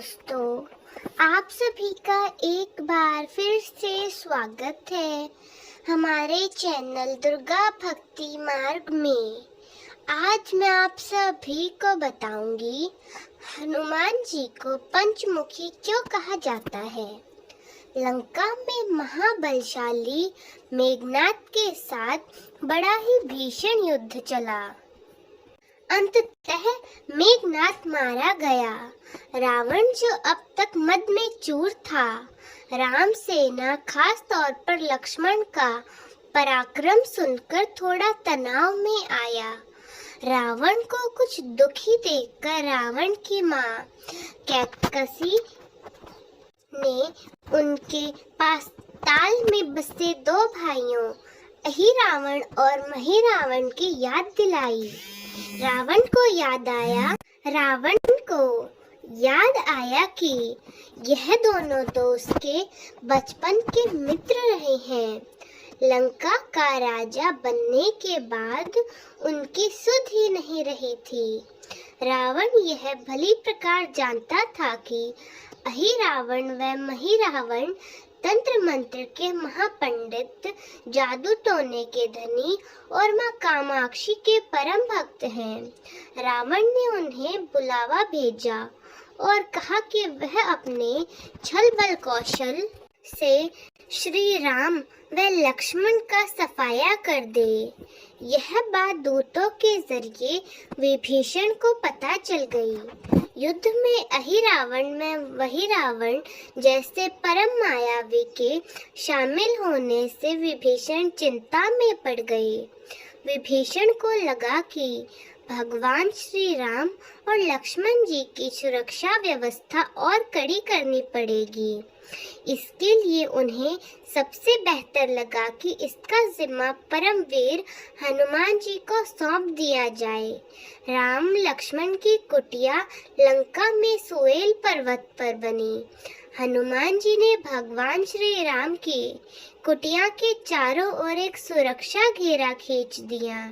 दोस्तों, आप सभी का एक बार फिर से स्वागत है हमारे चैनल दुर्गा भक्ति मार्ग में। आज मैं आप सभी को बताऊंगी हनुमान जी को पंचमुखी क्यों कहा जाता है। लंका में महाबलशाली मेघनाद के साथ बड़ा ही भीषण युद्ध चला। अंततः मेघनाद मारा गया। रावण जो अब तक मद में चूर था, राम सेना खास तौर पर लक्ष्मण का पराक्रम सुनकर थोड़ा तनाव में आया। रावण को कुछ दुखी देखकर रावण की माँ कैकसी ने उनके पास ताल में बसे दो भाइयों अहिरावण और महिरावण की याद दिलाई। रावण को याद आया कि यह दोनों तो उसके बचपन के मित्र रहे हैं। लंका का राजा बनने के बाद उनकी सुध ही नहीं रही थी। रावण यह भली प्रकार जानता था कि अहिरावण व महिरावण तंत्र मंत्र के महापंडित, जादू टोने के धनी और माँ कामाक्षी के परम भक्त हैं। रावण ने उन्हें बुलावा भेजा और कहा कि वह अपने छल बल कौशल से श्री राम व लक्ष्मण का सफाया कर दे। यह बात दूतों के जरिए विभीषण को पता चल गई। युद्ध में अहिरावण में महिरावण जैसे परम मायावी के शामिल होने से विभीषण चिंता में पड़ गए। विभीषण को लगा कि भगवान श्री राम और लक्ष्मण जी की सुरक्षा व्यवस्था और कड़ी करनी पड़ेगी। इसके लिए उन्हें सबसे बेहतर लगा कि इसका जिम्मा परमवीर हनुमान जी को सौंप दिया जाए। राम लक्ष्मण की कुटिया लंका में सोएल पर्वत पर बनी। हनुमान जी ने भगवान श्री राम की कुटिया के चारों ओर एक सुरक्षा घेरा खींच दिया।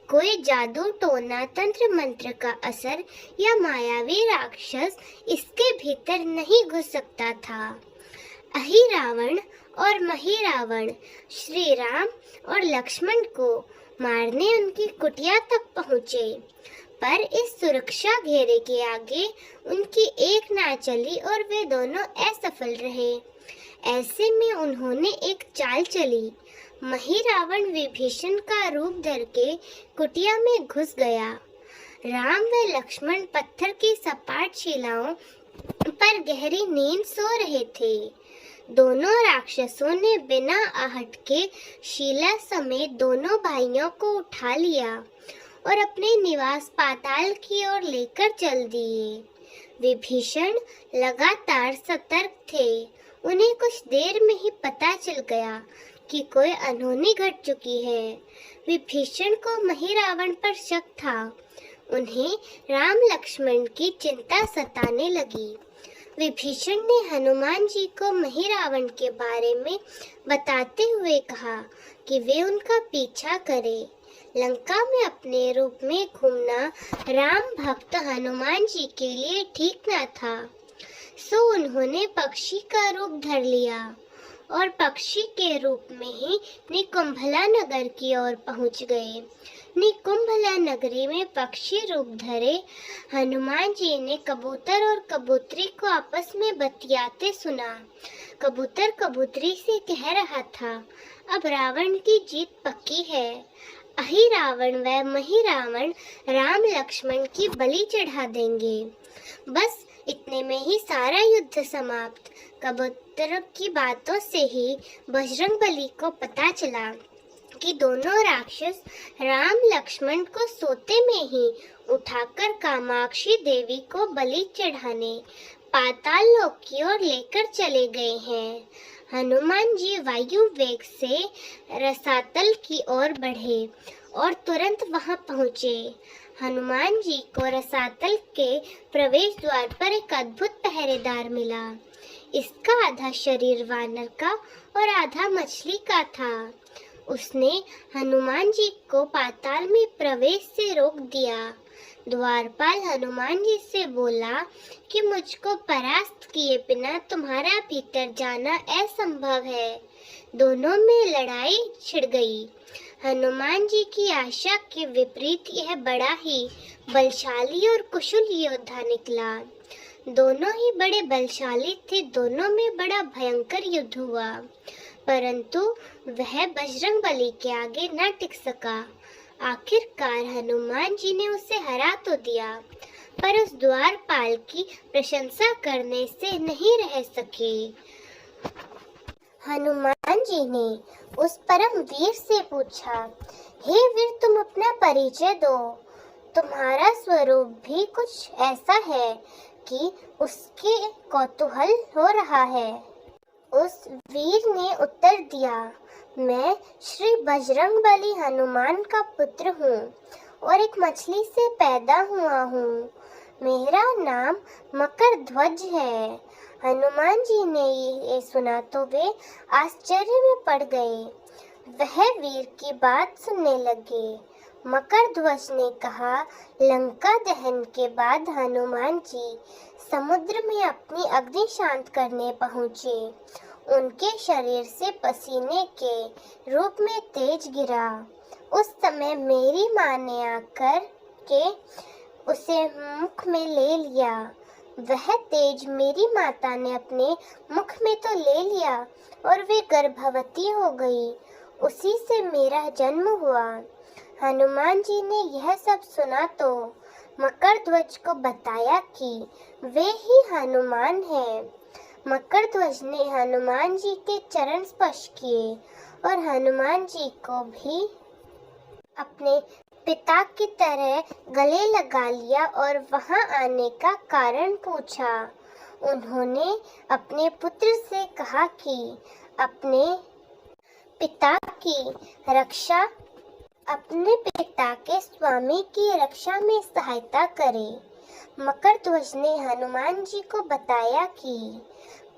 कोई जादू टोना, तंत्र मंत्र का असर या मायावी राक्षस इसके भीतर नहीं घुस सकता था। अहिरावण और महिरावण श्री राम और लक्ष्मण को मारने उनकी कुटिया तक पहुँचे, पर इस सुरक्षा घेरे के आगे उनकी एक ना चली और वे दोनों असफल रहे। ऐसे में उन्होंने एक चाल चली। महिरावण विभीषण का रूप धर के कुटिया में घुस गया। राम व लक्ष्मण पत्थर की सपाट शिलाओं पर गहरी नींद सो रहे थे। दोनों राक्षसों ने बिना आहट के शिला समेत दोनों भाइयों को उठा लिया और अपने निवास पाताल की ओर लेकर चल दिए। विभीषण लगातार सतर्क थे। उन्हें कुछ देर में ही पता चल गया कि कोई अनहोनी घट चुकी है। विभीषण को महिरावण पर शक था। उन्हें राम लक्ष्मण की चिंता सताने लगी। विभीषण ने हनुमान जी को महिरावण के बारे में बताते हुए कहा कि वे उनका पीछा करें। लंका में अपने रूप में घूमना राम भक्त हनुमान जी के लिए ठीक न था, सो उन्होंने पक्षी का रूप धर लिया और पक्षी के रूप में ही निकुंभला नगर की ओर पहुंच गए। निकुंभला नगरी में पक्षी रूप धरे हनुमान जी ने कबूतर और कबूतरी को आपस में बतियाते सुना। कबूतर कबूतरी से कह रहा था, अब रावण की जीत पक्की है। अहिरावण व महिरावण राम लक्ष्मण की बलि चढ़ा देंगे। बस इतने में ही सारा युद्ध समाप्त। कबूतर की बातों से ही बजरंगबली को पता चला कि दोनों राक्षस राम लक्ष्मण को सोते में ही उठाकर कामाक्षी देवी को बलि चढ़ाने पाताल लोक की ओर लेकर चले गए हैं। हनुमान जी वायु वेग से रसातल की ओर बढ़े और तुरंत वहां पहुंचे। हनुमान जी को रसातल के प्रवेश द्वार पर एक अद्भुत पहरेदार मिला। इसका आधा शरीर वानर का और आधा मछली का था। उसने हनुमान जी को पाताल में प्रवेश से रोक दिया। द्वारपाल हनुमान जी से बोला कि मुझको परास्त किए बिना तुम्हारा भीतर जाना असंभव है। दोनों में लड़ाई छिड़ गई। हनुमान जी की आशा के विपरीत यह बड़ा ही बलशाली और कुशल योद्धा निकला। दोनों ही बड़े बलशाली थे। दोनों में बड़ा भयंकर युद्ध हुआ, परंतु वह बजरंगबली के आगे न टिक सका। आखिरकार हनुमान जी ने उसे हरा तो दिया, पर उस द्वारपाल की प्रशंसा करने से नहीं रह सके। हनुमान जी ने उस परम वीर से पूछा, हे वीर, तुम अपना परिचय दो। तुम्हारा स्वरूप भी कुछ ऐसा है कि उसके कौतूहल हो रहा है। उस वीर ने उत्तर दिया, मैं श्री बजरंगबली हनुमान का पुत्र हूँ और एक मछली से पैदा हुआ हूँ। मेरा नाम मकरध्वज है। हनुमान जी ने ये सुना तो वे आश्चर्य में पड़ गए। वह वीर की बात सुनने लगे। मकरध्वज ने कहा, लंका दहन के बाद हनुमान जी समुद्र में अपनी अग्नि शांत करने पहुँचे। उनके शरीर से पसीने के रूप में तेज गिरा। उस समय मेरी माँ ने आकर के उसे मुख में ले लिया। वह तेज मेरी माता ने अपने मुख में तो ले लिया और वे गर्भवती हो गई। उसी से मेरा जन्म हुआ। हनुमान जी ने यह सब सुना तो मकरध्वज को बताया कि वे ही हनुमान हैं। मकरध्वज ने हनुमान जी के चरण स्पर्श किए और हनुमान जी को भी अपने पिता की तरह गले लगा लिया और वहां आने का कारण पूछा। उन्होंने अपने पुत्र से कहा कि अपने पिता की रक्षा, अपने पिता के स्वामी की रक्षा में सहायता करे। मकरध्वज ने हनुमान जी को बताया कि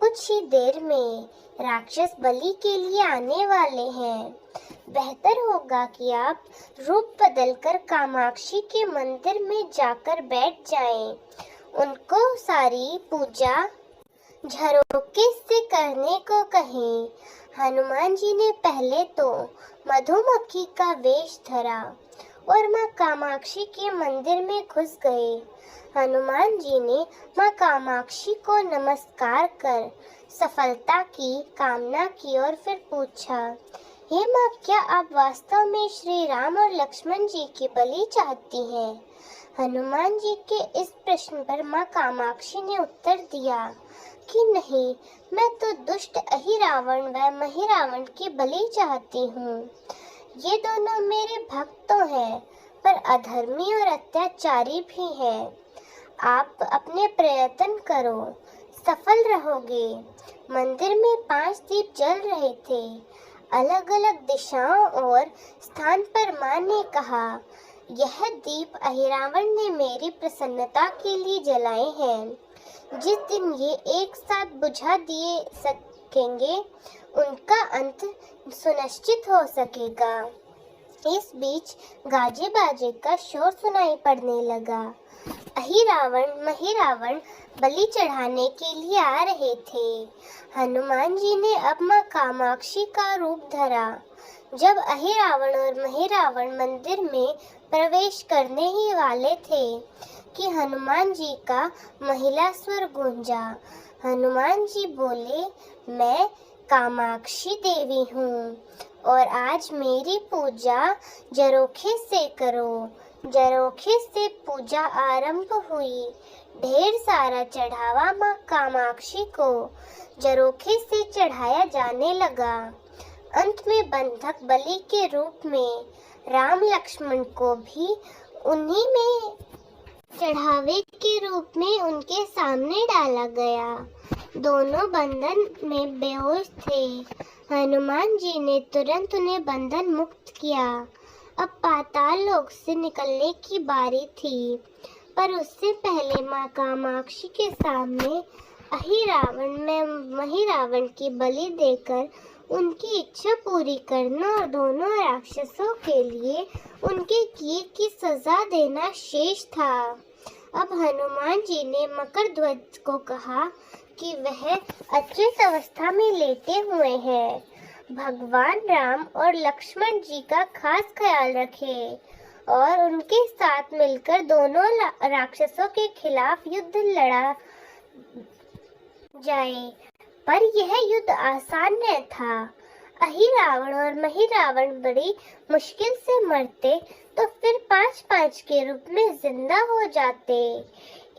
कुछ ही देर में राक्षस बलि के लिए आने वाले हैं। बेहतर होगा कि आप रूप बदलकर कामाक्षी के मंदिर में जाकर बैठ जाएं। उनको सारी पूजा झरोखे से करने को कहें। हनुमान जी ने पहले तो मधुमक्खी का वेश धरा और माँ कामाक्षी के मंदिर में घुस गए। हनुमान जी ने माँ कामाक्षी को नमस्कार कर सफलता की कामना की और फिर पूछा, हे माँ, क्या आप वास्तव में श्री राम और लक्ष्मण जी की बलि चाहती हैं? हनुमान जी के इस प्रश्न पर माँ कामाक्षी ने उत्तर दिया कि नहीं, मैं तो दुष्ट अहिरावण व महिरावण की बलि चाहती हूँ। ये दोनों मेरे भक्त तो हैं, पर अधर्मी और अत्याचारी भी हैं। आप अपने प्रयत्न करो, सफल रहोगे। मंदिर में 5 दीप जल रहे थे। अलग अलग दिशाओं और स्थान पर माँ ने कहा, यह दीप अहिरावण ने मेरी प्रसन्नता के लिए जलाए हैं। जिस दिन ये एक साथ बुझा दिए सकेंगे, उनका अंत सुनिश्चित हो सकेगा। इस बीच गाजे बाजे का शोर सुनाई पड़ने लगा। अहिरावण महिरावण बलि चढ़ाने के लिए आ रहे थे। हनुमान जी ने अब माँ कामाक्षी का रूप धरा। जब अहिरावण और महिरावण मंदिर में प्रवेश करने ही वाले थे कि हनुमान जी का महिला स्वर गूंजा। हनुमान जी बोले, मैं कामाक्षी देवी हूँ और आज मेरी पूजा झरोखे से करो। झरोखे से पूजा आरंभ हुई। ढेर सारा चढ़ावा माँ कामाक्षी को झरोखे से चढ़ाया जाने लगा। अंत में बंधक बलि के रूप में राम लक्ष्मण को भी उन्हीं में चढ़ावे के रूप में उनके सामने डाला गया। दोनों बंधन में बेहोश थे। हनुमान जी ने तुरंत उन्हें बंधन मुक्त किया। अब पाताल लोक से निकलने की बारी थी, पर उससे पहले माँ कामाक्षी के सामने अहिरावण में महिरावण की बलि देकर उनकी इच्छा पूरी करना और दोनों राक्षसों के लिए उनके किए की सजा देना शेष था। अब हनुमान जी ने मकरध्वज को कहा कि वह अचेत अवस्था में लेटे हुए हैं। भगवान राम और लक्ष्मण जी का खास ख्याल रखें और उनके साथ मिलकर दोनों राक्षसों के खिलाफ युद्ध लड़ा जाए। पर यह युद्ध आसान न था। अहिरावण और महिरावण बड़ी मुश्किल से मरते तो फिर 5-5 के रूप में जिंदा हो जाते।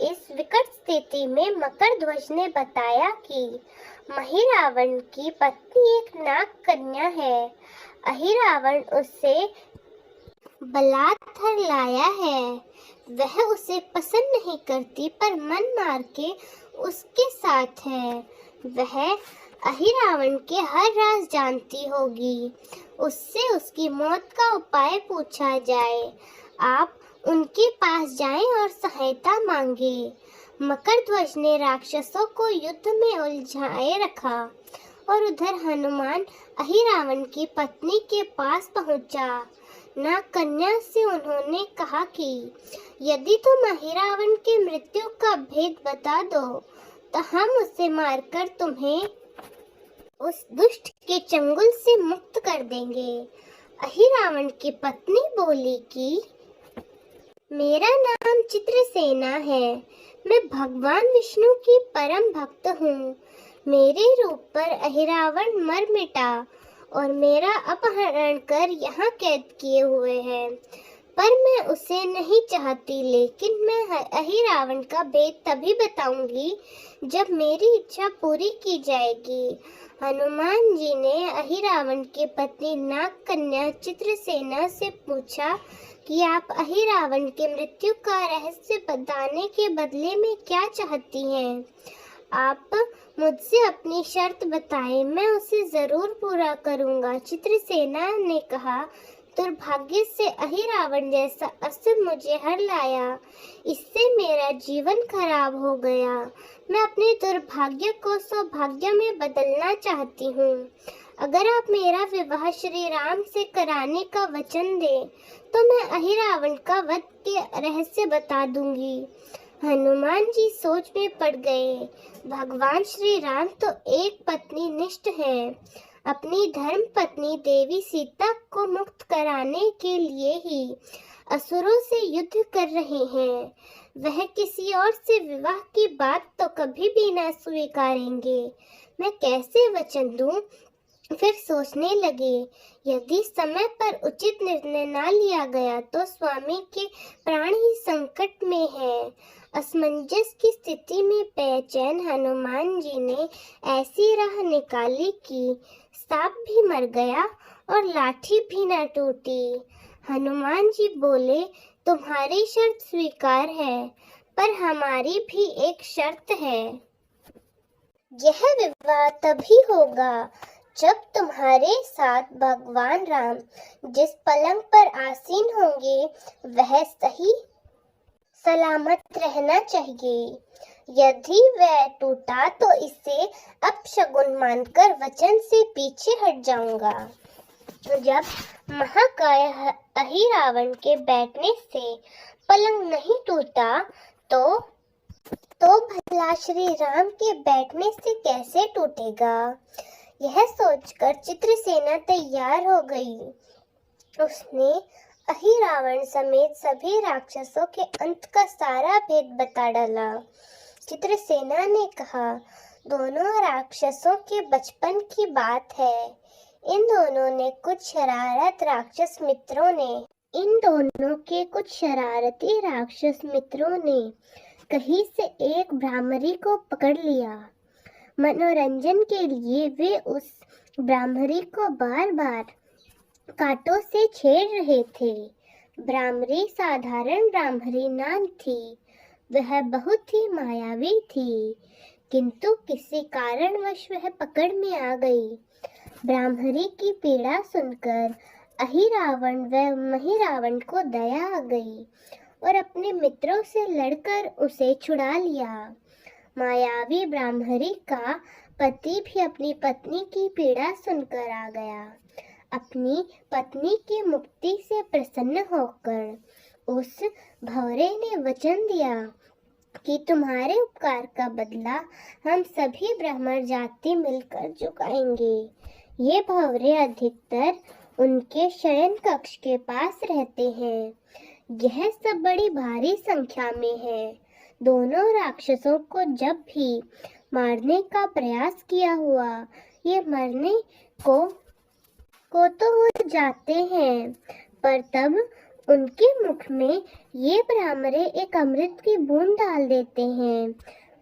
इस विकट स्थिति में मकरध्वज ने बताया कि महिरावण की पत्नी एक नाग कन्या है। अहिरावण उसे बलात्कार लाया है। वह उसे पसंद नहीं करती पर मन मार के उसके साथ है। वह अहिरावण के हर राज जानती होगी। उससे उसकी मौत का उपाय पूछा जाए। आप उनके पास जाएं और सहायता मांगे। मकरध्वज ने राक्षसों को युद्ध में उलझाए रखा और उधर हनुमान अहिरावण की पत्नी के पास पहुंचा। नाग कन्या से उन्होंने कहा कि यदि तुम अहिरावण के मृत्यु का भेद बता दो तो हम उसे मारकर तुम्हें उस दुष्ट के चंगुल से मुक्त कर देंगे। अहिरावण की पत्नी बोली कि मेरा नाम चित्रसेना है। मैं भगवान विष्णु की परम भक्त हूँ। मेरे रूप पर अहिरावण मर मिटा और मेरा अपहरण कर यहाँ कैद किए हुए है। पर मैं उसे नहीं चाहती, लेकिन मैं अहिरावण का भेद तभी बताऊंगी जब मेरी इच्छा पूरी की जाएगी। हनुमान जी ने अहिरावण की पत्नी नाग कन्या चित्रसेना से पूछा कि आप अहिरावण के मृत्यु का रहस्य बताने के बदले में क्या चाहती हैं? आप मुझसे अपनी शर्त बताएं, मैं उसे जरूर पूरा करूंगा। चित्रसेना ने कहा, दुर्भाग्य से अहिरावण जैसा असुर मुझे हर लाया। इससे मेरा जीवन खराब हो गया। मैं अपने दुर्भाग्य को सौभाग्य में बदलना चाहती हूँ। अगर आप मेरा विवाह श्री राम से कराने का वचन दें तो मैं अहिरावण का वध के रहस्य बता दूंगी। हनुमान जी सोच में पड़ गए। भगवान श्री राम तो एक पत्नी निष्ठ हैं। अपनी धर्म पत्नी देवी सीता को मुक्त कराने के लिए ही असुरों से युद्ध कर रहे हैं। वह किसी और से विवाह की बात तो कभी भी न स्वीकारेंगे। मैं कैसे वचन दूं? फिर सोचने लगे, यदि समय पर उचित निर्णय ना लिया गया तो स्वामी के प्राण ही संकट में है। असमंजस की स्थिति में बेचैन हनुमान जी ने ऐसी राह निकाली कि सांप भी मर गया और लाठी भी न टूटी। हनुमान जी बोले, तुम्हारी शर्त स्वीकार है, पर हमारी भी एक शर्त है। यह विवाह तभी होगा जब तुम्हारे साथ भगवान राम जिस पलंग पर आसीन होंगे वह सही सलामत रहना चाहिए। यदि वह टूटा तो इसे अपशगुन मानकर वचन से पीछे हट जाऊंगा। जब महाकाय अहिरावण के बैठने से पलंग नहीं टूटा तो भला श्री राम के बैठने से कैसे टूटेगा? यह सोचकर चित्रसेना तैयार हो गई। उसने अहिरावण समेत सभी राक्षसों के अंत का सारा भेद बता डाला। चित्रसेना ने कहा, दोनों राक्षसों के बचपन की बात है। इन दोनों के कुछ शरारती राक्षस मित्रों ने कहीं से एक ब्राह्मणी को पकड़ लिया। मनोरंजन के लिए वे उस ब्राह्मणी को बार बार कांटों से छेड़ रहे थे। ब्राह्मणी साधारण ब्राह्मणी न थी, वह बहुत ही मायावी थी, किंतु किसी कारणवश वह पकड़ में आ गई। ब्राह्मणी की पीड़ा सुनकर अहिरावण व महिरावण को दया आ गई और अपने मित्रों से लड़कर उसे छुड़ा लिया। मायावी ब्राह्मणी का पति भी अपनी पत्नी की पीड़ा सुनकर आ गया। अपनी पत्नी की मुक्ति से प्रसन्न होकर उस भंवरे ने वचन दिया कि तुम्हारे उपकार का बदला हम सभी ब्राह्मण जाति मिलकर चुकाएंगे। ये भंवरे अधिकतर उनके शयन कक्ष के पास रहते हैं। यह सब बड़ी भारी संख्या में है। दोनों राक्षसों को जब भी मारने का प्रयास किया हुआ, ये मरने को तो हो जाते हैं, पर तब उनके मुख में ये ब्राह्मणे एक अमृत की बूंद डाल देते हैं।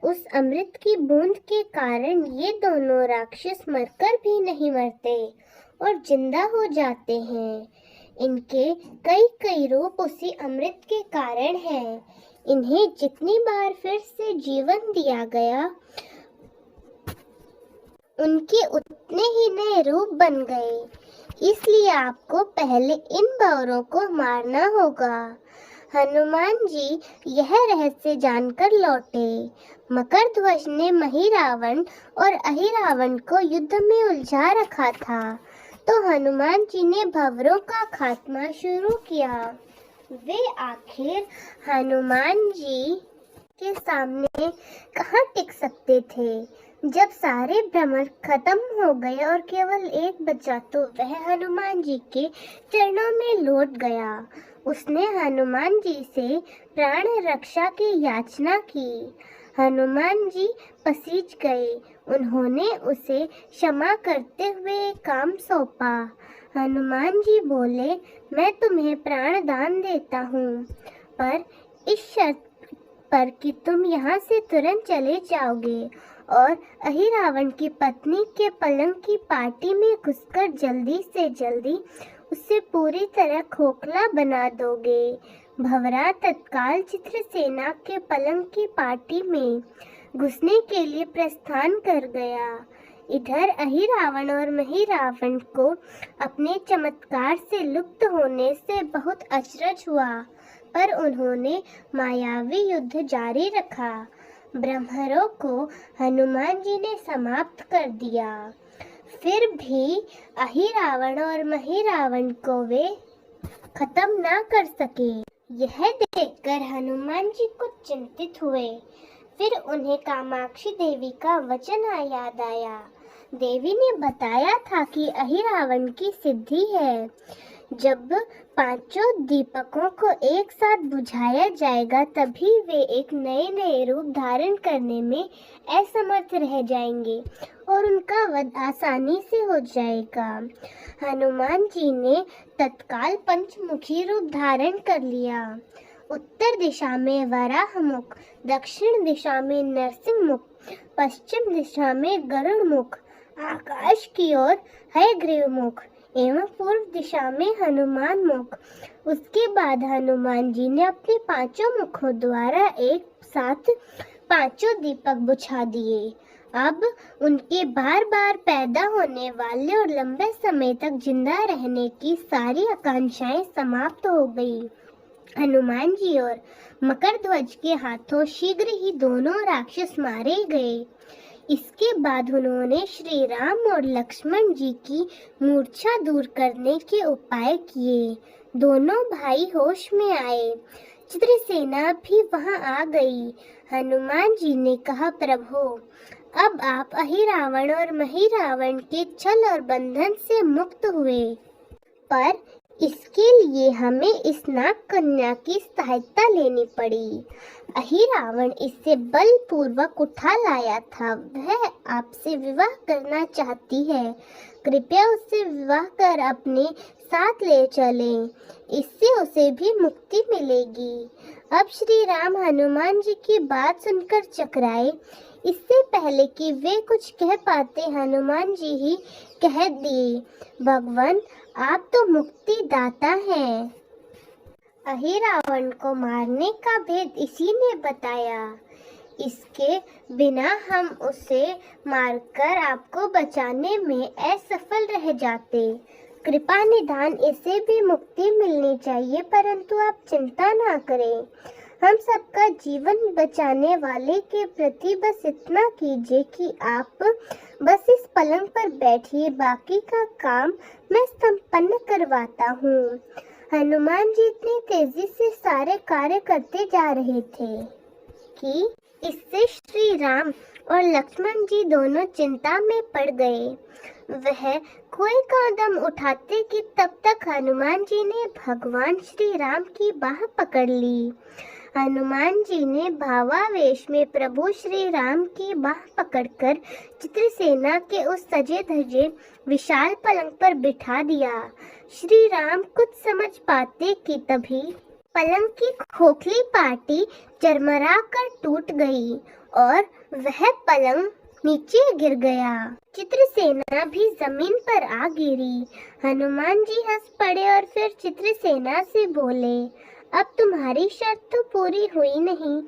उस अमृत की बूंद के कारण ये दोनों राक्षस मरकर भी नहीं मरते और जिंदा हो जाते हैं। इनके कई कई रूप उसी अमृत के कारण हैं। इन्हें जितनी बार फिर से जीवन दिया गया, उनके उतने ही नए रूप बन गए। इसलिए आपको पहले इन भंवरों को मारना होगा। हनुमान जी यह रहस्य जानकर लौटे। मकरध्वज ने महिरावण और अहिरावण को युद्ध में उलझा रखा था, तो हनुमान जी ने भंवरों का खात्मा शुरू किया। वे आखिर हनुमान जी के सामने कहाँ टिक सकते थे। जब सारे ब्राह्मण खत्म हो गए और केवल एक बचा, तो वह हनुमान जी के चरणों में लौट गया। उसने हनुमान जी से प्राण रक्षा की याचना की। हनुमान जी पसीज गए। उन्होंने उसे क्षमा करते हुए एक काम सौंपा। हनुमान जी बोले, मैं तुम्हें प्राण दान देता हूँ, पर इस शर्त पर कि तुम यहाँ से तुरंत चले जाओगे और अहिरावण की पत्नी के पलंग की पार्टी में घुसकर जल्दी से जल्दी उसे पूरी तरह खोखला बना दोगे। भंवरा तत्काल चित्रसेना के पलंग की पार्टी में घुसने के लिए प्रस्थान कर गया। इधर अहिरावण और महिरावण को अपने चमत्कार से लुप्त होने से बहुत अचरज हुआ, पर उन्होंने मायावी युद्ध जारी रखा। ब्राह्मणों को हनुमान जी ने समाप्त कर दिया। फिर भी अहिरावण और महिरावण को वे खत्म ना कर सके। यह देखकर हनुमान जी कुछ चिंतित हुए। फिर उन्हें कामाक्षी देवी का वचन याद आया। देवी ने बताया था कि अहिरावण की सिद्धि है, जब पांचों दीपकों को एक साथ बुझाया जाएगा तभी वे एक नए नए रूप धारण करने में असमर्थ रह जाएंगे और उनका वध आसानी से हो जाएगा। हनुमान जी ने तत्काल पंचमुखी रूप धारण कर लिया। उत्तर दिशा में वराह मुख, दक्षिण दिशा में नरसिंह मुख, पश्चिम दिशा में गरुड़ मुख, आकाश की ओर हयग्रीव मुख एवं पूर्व दिशा में हनुमान मुख। उसके बाद हनुमान जी ने अपने पांचों मुखों द्वारा एक साथ पांचों दीपक बुझा दिए। अब उनके बार बार पैदा होने वाले और लंबे समय तक जिंदा रहने की सारी आकांक्षाएं समाप्त हो गई। हनुमान जी और मकरध्वज के हाथों शीघ्र ही दोनों राक्षस मारे गए। इसके बाद उन्होंने श्री राम और लक्ष्मण जी की मूर्छा दूर करने के उपाय किए। दोनों भाई होश में आए। चित्रसेना भी वहां आ गई। हनुमान जी ने कहा, प्रभु, अब आप अहिरावण और महिरावण के छल और बंधन से मुक्त हुए, पर इसके लिए हमें इस नाग कन्या की सहायता लेनी पड़ी। अहिरावण इससे बलपूर्वक उठा लाया था। वह आपसे विवाह करना चाहती है। कृपया उससे विवाह कर अपने साथ ले चलें। इससे उसे भी मुक्ति मिलेगी। अब श्री राम हनुमान जी की बात सुनकर चकराए। इससे पहले कि वे कुछ कह पाते, हनुमान जी ही कह दिए, भगवान, आप तो मुक्ति दाता हैं। अहिरावण को मारने का भेद इसी ने बताया। इसके बिना हम उसे मारकर आपको बचाने में असफल रह जाते। कृपा निधान इसे भी मुक्ति मिलनी चाहिए, परंतु आप चिंता ना करें। हम सबका जीवन बचाने वाले के प्रति बस इतना कीजिए कि आप बस इस पलंग पर बैठिए, बाकी का काम मैं संपन्न करवाता हूँ। हनुमान जी इतनी तेजी से सारे कार्य करते जा रहे थे कि इससे श्री राम और लक्ष्मण जी दोनों चिंता में पड़ गए। वह कोई कदम उठाते कि तब तक हनुमान जी ने भगवान श्री राम की बाह पकड़ ली। हनुमान जी ने भावावेश में प्रभु श्री राम की बाह पकड़कर चित्रसेना के उस सजे धजे विशाल पलंग पर बिठा दिया। श्री राम कुछ समझ पाते कि तभी पलंग की खोखली पाटी चरमरा कर टूट गई और वह पलंग नीचे गिर गया। चित्रसेना भी जमीन पर आ गिरी। हनुमान जी हंस पड़े और फिर चित्रसेना से बोले, अब तुम्हारी शर्त तो पूरी हुई नहीं,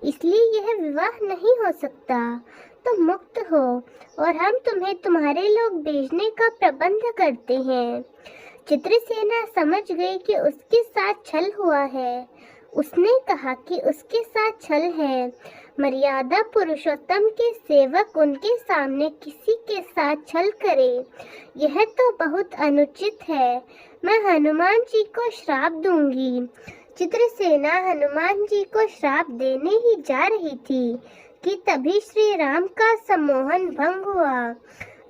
इसलिए यह विवाह नहीं हो सकता। तुम मुक्त हो और हम तुम्हें तुम्हारे लोग भेजने का प्रबंध करते हैं। चित्रसेना समझ गई कि उसके साथ छल हुआ है। उसने कहा कि उसके साथ छल है। मर्यादा पुरुषोत्तम के सेवक उनके सामने किसी के साथ छल करे, यह तो बहुत अनुचित है। मैं हनुमान जी को श्राप दूंगी। चित्रसेना हनुमान जी को श्राप देने ही जा रही थी कि तभी श्री राम का सम्मोहन भंग हुआ।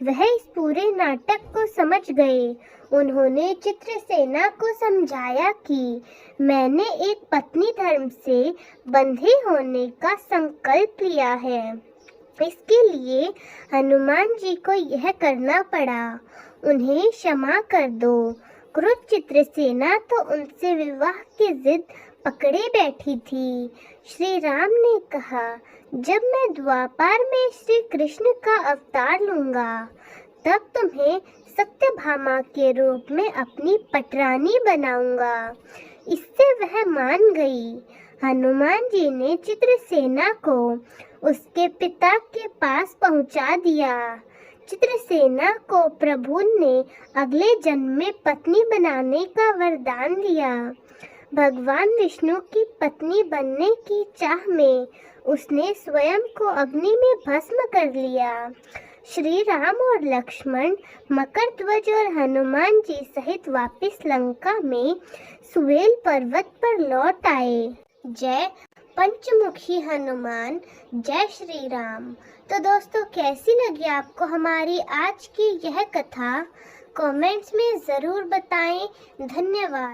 वह इस पूरे नाटक को समझ गए। उन्होंने चित्रसेना को समझाया कि मैंने एक पत्नी धर्म से बंधे होने का संकल्प लिया है, इसके लिए हनुमान जी को यह करना पड़ा। उन्हें क्षमा कर दो। क्रुद्ध चित्रसेना तो उनसे विवाह की जिद पकड़े बैठी थी। श्री राम ने कहा, जब मैं द्वापर में श्री कृष्ण का अवतार लूंगा तब तुम्हें सत्यभामा के रूप में अपनी पटरानी बनाऊंगा। इससे वह मान गई। हनुमान जी ने चित्रसेना को उसके पिता के पास पहुंचा दिया। चित्रसेना को प्रभु ने अगले जन्म में पत्नी बनाने का वरदान दिया। भगवान विष्णु की पत्नी बनने की चाह में उसने स्वयं को अग्नि में भस्म कर लिया। श्री राम और लक्ष्मण मकरध्वज और हनुमान जी सहित वापस लंका में सुवेल पर्वत पर लौट आए। जय पंचमुखी हनुमान, जय श्री राम। तो दोस्तों, कैसी लगी आपको हमारी आज की यह कथा? कमेंट्स में ज़रूर बताएं। धन्यवाद।